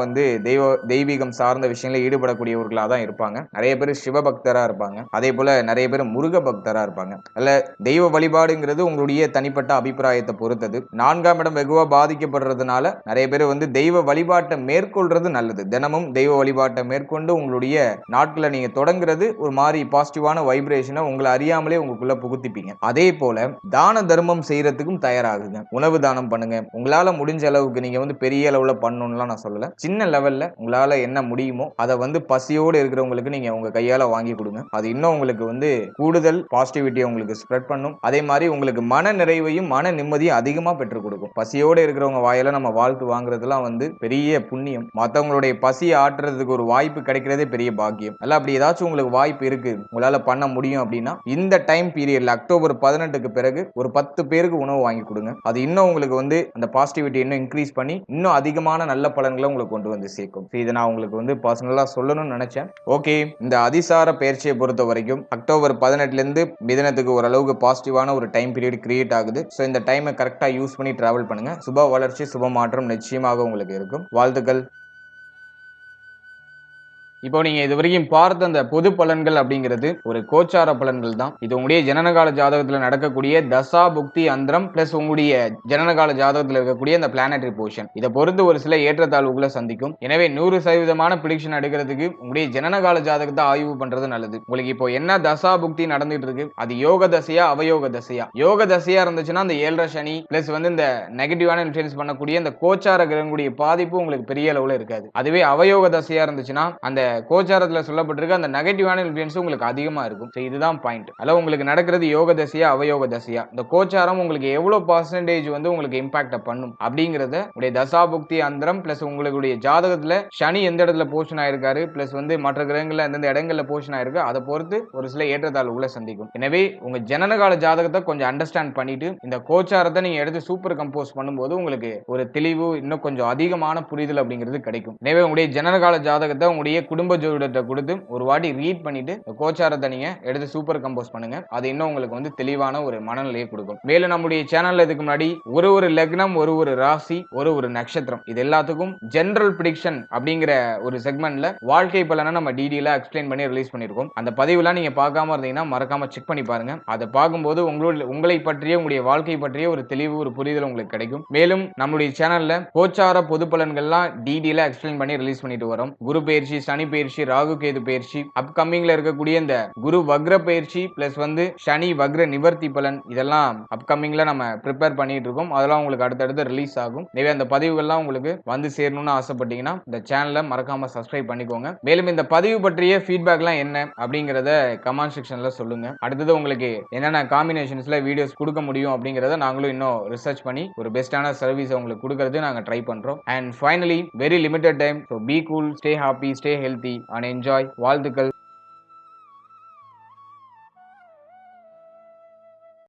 Speaker 1: தெய்வீகம் சார்ந்த விஷயங்களை ஈடுபடக்கூடியவர்களா தான் இருப்பாங்க. நிறைய பேர் சிவபக்தரா இருப்பாங்க, அதே போல நிறைய பேர் முருக பக்தரா இருப்பாங்க. அல்ல தெய்வ வழிபாடுங்கிறது உங்களுடைய தனிப்பட்ட அபிப்பிராயத்தை பொறுத்தது. 4ஆம் இடம் வெகுவா பாதிக்கப்படுறதுனால நிறைய பேர் தெய்வ வழிபாட்டை மேற்கொள்றது நல்லது. தினமும் தெய்வ வழிபாட்டை மேற்கொண்டு உங்களுடைய நாட்களை நீங்க தொடங்குறது ஒரு மாதிரி பாசிட்டிவான வைப்ரேஷனை உங்களை அறியாமலே உங்களுக்குள்ள புகுத்திப்பீங்க. அதே போல தான தர்மம் செய்யறதுக்கும் தயாராகுங்க. உணவு தானம் பண்ணுங்க. உங்களால முடிஞ்ச அளவுக்கு நீங்க பெரிய அளவுல பண்ணணும்லாம் நான் சொல்லல, சின்ன லெவல்ல உங்களால என்ன முடியுமோ அதை பசியோடு இருக்கிறவங்களுக்கு நீங்க உங்க கையால வாங்கி கொடுங்க. அது இன்னும் உங்களுக்கு கூடுதல் பாசிட்டிவிட்டியை உங்களுக்கு ஸ்ப்ரெட் பண்ணும். அதே மாதிரி உங்களுக்கு மன நிறைவையும் மன நிம்மதியும் அதிகமா பெற்றுக் கொடுக்கும். பசியோடு இருக்கிறவங்க வாயில நம்ம வாழ்த்து வாங்குறதுலாம் பெரிய புண்ணியம். மற்றவங்களுடைய பசியை ஆற்றுறதுக்கு ஒரு வாய்ப்பு கிடைக்கிறதே பெரிய பாக்கியம். அல்ல அப்படி ஏதாச்சும் உங்களுக்கு வாய்ப்பு இருக்கு, உங்களால பண்ண முடியும் அப்படின்னா இந்த டைம் பீரியட்ல அக்டோபர் 18க்கு பிறகு ஒரு 10 பேருக்கு உணவு வாங்கி கொடுங்க. அது இன்னும் உங்களுக்கு அந்த பாசிட்டிவிட்டி இன்னும் இன்க்ரீஸ் பண்ணி இன்னும் அதிகமான நல்ல பலன்களை உங்களுக்கு கொண்டு சேர்க்கும். இதை நான் உங்களுக்கு பர்சனலா சொல்லணும்னு நினைச்சேன். ஓகே, இந்த அதிசார பயிற்சியை பொறுத்த வரைக்கும் அக்டோபர் 18ல இருந்து மிதனத்துக்கு ஓரளவுக்கு பாசிட்டிவான ஒரு டைம் பீரியட் கிரியேட் ஆகுது. ஸோ இந்த டைமை கரெக்டா யூஸ் பண்ணி டிராவல் பண்ணுங்க. சுப வளர்ச்சி, சுப மாற்றம் நிச்சயமாக உங்களுக்கு இருக்கும். வாழ்த்துக்கள். இப்போ நீங்க இது வரைக்கும் பார்த்த அந்த பொது பலன்கள் அப்படிங்கிறது ஒரு கோச்சார பலன்கள் தான். இது உங்களுடைய ஜனனகால ஜாதகத்துல நடக்கக்கூடிய தசா புக்தி அந்தரம் பிளஸ் உங்களுடைய ஜனனகால ஜாதகத்துல இருக்கக்கூடிய அந்த பிளானட்டரி பொசிஷன், இதை பொறுத்து ஒரு சில ஏற்றத்தாழ்வுகளை சந்திக்கும். எனவே 100% பிரிடிக்ஷன் எடுக்கிறதுக்கு உங்களுடைய ஜனனகால ஜாதகத்தை ஆய்வு பண்றது நல்லது. உங்களுக்கு இப்போ என்ன தசா புக்தி நடந்துட்டு இருக்கு, அது யோக தசையா அவயோக தசையா? யோக தசையா இருந்துச்சுன்னா அந்த 7.5 சனி பிளஸ் இந்த நெகட்டிவான இன்ஃபுளுன்ஸ் பண்ணக்கூடிய அந்த கோச்சார கிரகங்களுடைய பாதிப்பு உங்களுக்கு பெரிய அளவுல இருக்காது. அதுவே அவயோக தசையா இருந்துச்சுன்னா அந்த கோச்சாரத்துல சொல்லப்பட்டிருக்க அந்த நெகட்டிவான இன்ஃப்ளூயன்ஸ் உங்களுக்கு அதிகமா இருக்கும். இதுதான் பாயிண்ட். அல்ல உங்களுக்கு நடக்கிறது யோக தசையா அவயோக தசையா, இந்த கோச்சாரம் உங்களுக்கு எவ்வளவு பர்சன்டேஜ் உங்களுக்கு இம்பாக்ட் பண்ணும் அப்படிங்கறத உடைய தசாபுக்தி அந்தரம் பிளஸ் உங்களுடைய ஜாதகத்துல சனி எந்த இடத்துல போஷன் ஆயிருக்காரு பிளஸ் மற்ற கிரகங்கள்ல எந்தெந்த இடங்கள்ல போஷன் ஆயிருக்கு அதை பொறுத்து ஒரு சில ஏற்றத்தாழ்வுகளை சந்திக்கும். எனவே உங்க ஜனனகால ஜாதகத்தை கொஞ்சம் அண்டர்ஸ்டாண்ட் பண்ணிட்டு இந்த கோச்சாரத்தை நீங்க எடுத்து சூப்பர் கம்போஸ் பண்ணும்போது உங்களுக்கு ஒரு தெளிவு, இன்னும் கொஞ்சம் அதிகமான புரிதல் அப்படிங்கிறது கிடைக்கும். எனவே உங்களுடைய ஜனனகால ஜாதகத்தை உங்களுடைய குடும்ப ஜோதிடத்தை கொடுத்து ஒரு வாட்டி ரீட் பண்ணிட்டு கோச்சாரத்தை நீங்க எடுத்து சூப்பர் கம்போஸ் பண்ணுங்க. அது இன்னும் உங்களுக்கு தெளிவான ஒரு மனநிலையை கொடுக்கும். மேலும் நம்முடைய சேனல்ல இதுக்கு முன்னாடி ஒரு லக்னம், ஒரு ராசி, ஒரு நட்சத்திரம், இது எல்லாத்துக்கும் ஜெனரல் பிரிடிக்ஷன் அப்படிங்கிற ஒரு செக்மெண்ட்ல வாழ்க்கை பலனை நம்ம டீடைலா எக்ஸ்பிளைன் பண்ணி ரிலீஸ் பண்ணிருக்கோம். அந்த பதிவுலாம் நீங்க பார்க்காம இருந்தீங்கன்னா மறக்காம செக் பண்ணி பாருங்க. அதை பார்க்கும்போது உங்களை பற்றிய உங்களுடைய வாழ்க்கை பற்றிய ஒரு தெளிவு, ஒரு புரிதல் உங்களுக்கு கிடைக்கும். மேலும் நம்முடைய சேனல்ல கோச்சார பொது பலன்கள்லாம் டீடைலா எக்ஸ்பிளைன் பண்ணி ரிலீஸ் பண்ணிட்டு வரோம். குரு பயிற்சி, சனி பயிற்சி, ராகு கேது பயிற்சி, அப்கமிங்ல இருக்கக்கூடிய இந்த குரு வக்ர பயிற்சி பிளஸ் சனி வக்ர நிவர்த்தி பலன், இதெல்லாம் அப்கமிங்ல நம்ம ப்ரிப்பேர் பண்ணிட்டு இருக்கோம். அதெல்லாம் உங்களுக்கு அடுத்தடுத்து ரிலீஸ் ஆகும். எனவே அந்த பதிவுகள்லாம் உங்களுக்கு சேரணும்னு ஆசைப்பட்டீங்கன்னா இந்த சேனலை மறக்காம சப்ஸ்கிரைப் பண்ணிக்கோங்க. மேலும் இந்த பதிவு பற்றிய ஃபீட்பேக்லாம் என்ன அப்படிங்கறத கமெண்ட் செக்ஷன்ல சொல்லுங்க. அடுத்தது உங்களுக்கு என்னென்ன காம்பினேஷன்ஸ்ல வீடியோஸ் கொடுக்க முடியும் அப்படிங்கறத நாங்களும் இன்னும் ரிசர்ச் பண்ணி ஒரு பெஸ்டான சர்வீஸ் உங்களுக்கு கொடுக்கறது நாங்க ட்ரை பண்றோம். And finally very limited time, so be cool, stay happy, stay healthy and enjoy. வாழ்த்துக்கள்.